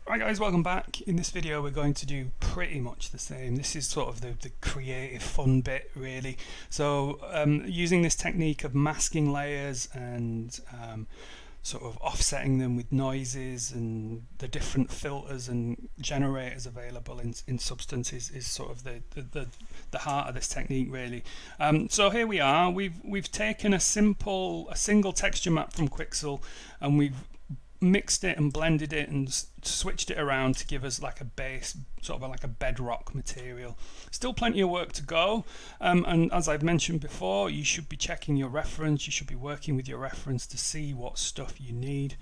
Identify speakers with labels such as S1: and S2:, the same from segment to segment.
S1: Right guys, welcome back. In this video we're going to do pretty much the same. This is sort of the creative fun bit really. So using this technique of masking layers and sort of offsetting them with noises and the different filters and generators available in Substance is sort of the heart of this technique really. So here we are. We've taken a single texture map from Quixel and we've mixed it and blended it and switched it around to give us like a base, sort of like a bedrock material. Still plenty of work to go, and as I've mentioned before, you should be checking your reference, you should be working with your reference to see what stuff you need.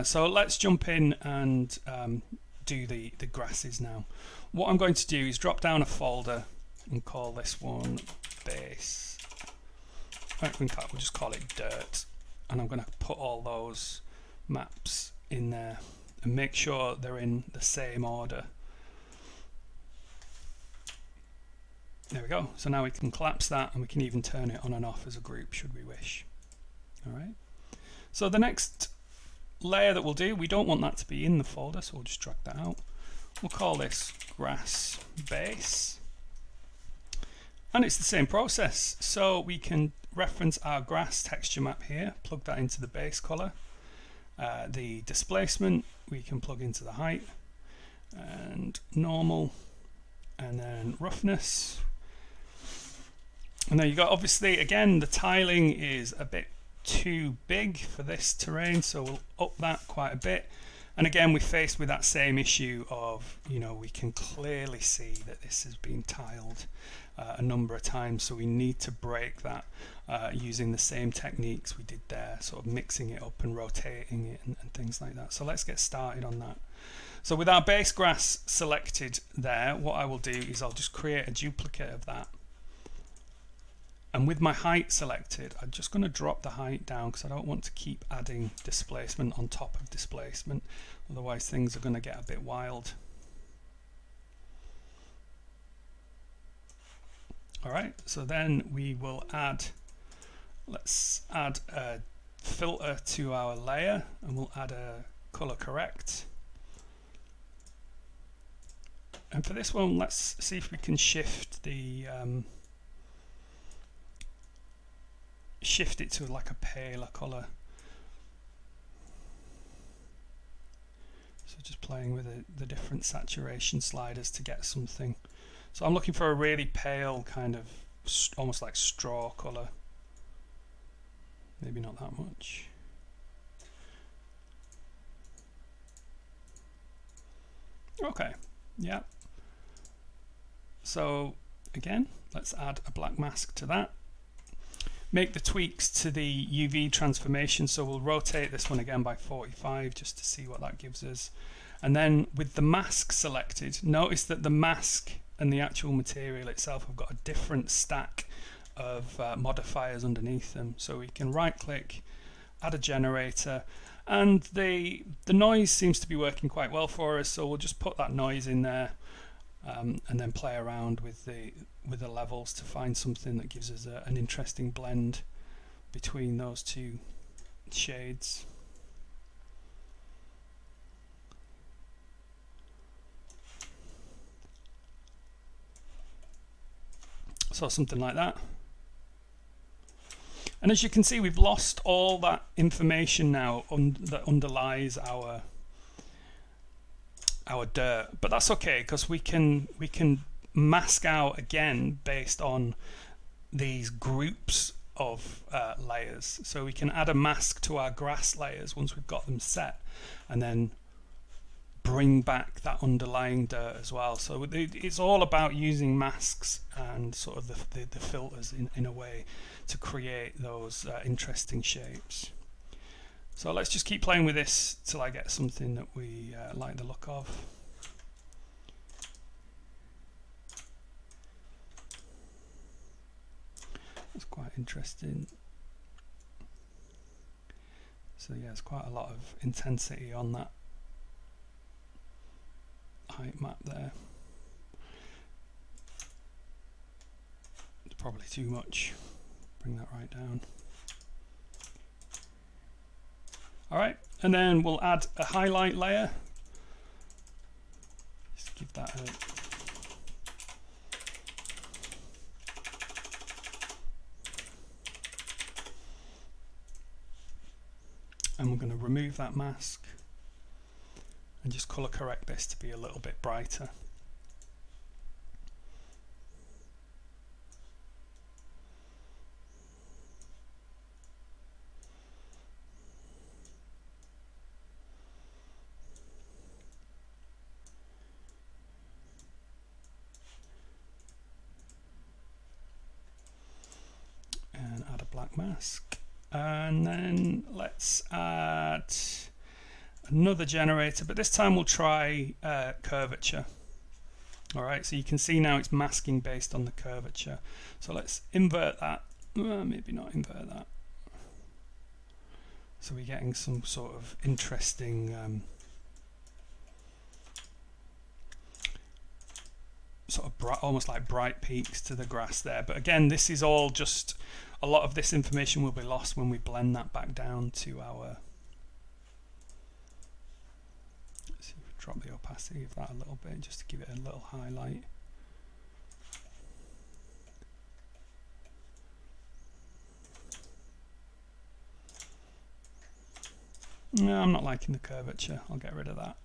S1: So let's jump in and do the grasses now. What I'm going to do is drop down a folder and call this one base. In fact, we'll just call it dirt, and I'm going to put all those maps in there and make sure they're in the same order. There we go. So now we can collapse that and we can even turn it on and off as a group should we wish. Alright, so the next layer that we'll do, we don't want that to be in the folder, so we'll just drag that out. We'll call this grass base, and it's the same process. So we can reference our grass texture map here, plug that into the base color. The displacement we can plug into the height, and normal, and then roughness. And there you go. Obviously again the tiling is a bit too big for this terrain, so we'll up that quite a bit. And again we're faced with that same issue of, you know, we can clearly see that this has been tiled a number of times, so we need to break that using the same techniques we did there, sort of mixing it up and rotating it and things like that. So let's get started on that. So with our base grass selected there, what I will do is I'll just create a duplicate of that, and with my height selected I'm just going to drop the height down because I don't want to keep adding displacement on top of displacement, otherwise things are going to get a bit wild. Alright, so then we will let's add a filter to our layer, and we'll add a color correct. And for this one, let's see if we can shift shift it to like a paler color. So just playing with the different saturation sliders to get something. So I'm looking for a really pale kind of almost like straw color. Maybe not that much. Okay, yeah. So again, let's add a black mask to that. Make the tweaks to the UV transformation, so we'll rotate this one again by 45 just to see what that gives us. And then with the mask selected, notice that the mask and the actual material itself have got a different stack of modifiers underneath them. So we can right click, add a generator, and the noise seems to be working quite well for us, so we'll just put that noise in there and then play around with the levels to find something that gives us an interesting blend between those two shades. So something like that. And as you can see, we've lost all that information now that underlies our dirt, but that's okay because we can mask out again based on these groups of layers. So we can add a mask to our grass layers once we've got them set, and then bring back that underlying dirt as well. So it's all about using masks and sort of the filters in a way to create those interesting shapes. So let's just keep playing with this till I get something that we like the look of. That's quite interesting. So yeah, there's quite a lot of intensity on that height map there. It's probably too much. Bring that right down. Alright, and then we'll add a highlight layer. give that a and we're going to remove that mask and just color correct this to be a little bit brighter. And add a black mask. And then let's add another generator, but this time we'll try curvature. Alright, so you can see now it's masking based on the curvature. So let's invert that. Maybe not invert that. So we're getting some sort of interesting sort of bright, almost like bright peaks to the grass there. But again, this is all just, a lot of this information will be lost when we blend that back down to our, let's see if we drop the opacity of that a little bit just to give it a little highlight. No, I'm not liking the curvature. I'll get rid of that.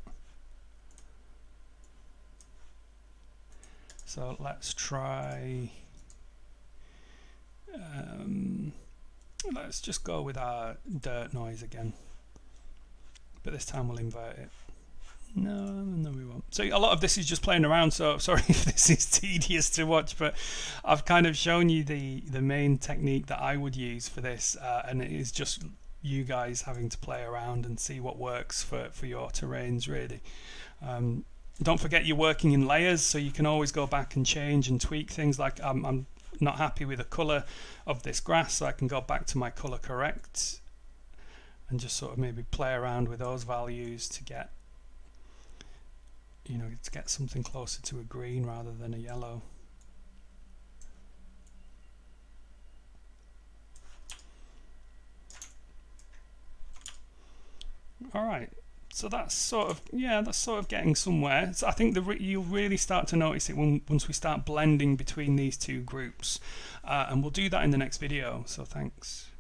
S1: So let's try, let's just go with our dirt noise again, but this time we'll invert it. No, we won't. So a lot of this is just playing around, so sorry if this is tedious to watch, but I've kind of shown you the main technique that I would use for this, and it is just you guys having to play around and see what works for your terrains, really. Don't forget you're working in layers, so you can always go back and change and tweak things. Like I'm not happy with the color of this grass, so I can go back to my color correct and just sort of maybe play around with those values to get, you know, to get something closer to a green rather than a yellow. All right. So that's sort of, yeah, that's sort of getting somewhere. So I think you'll really start to notice it once we start blending between these two groups, and we'll do that in the next video. So thanks.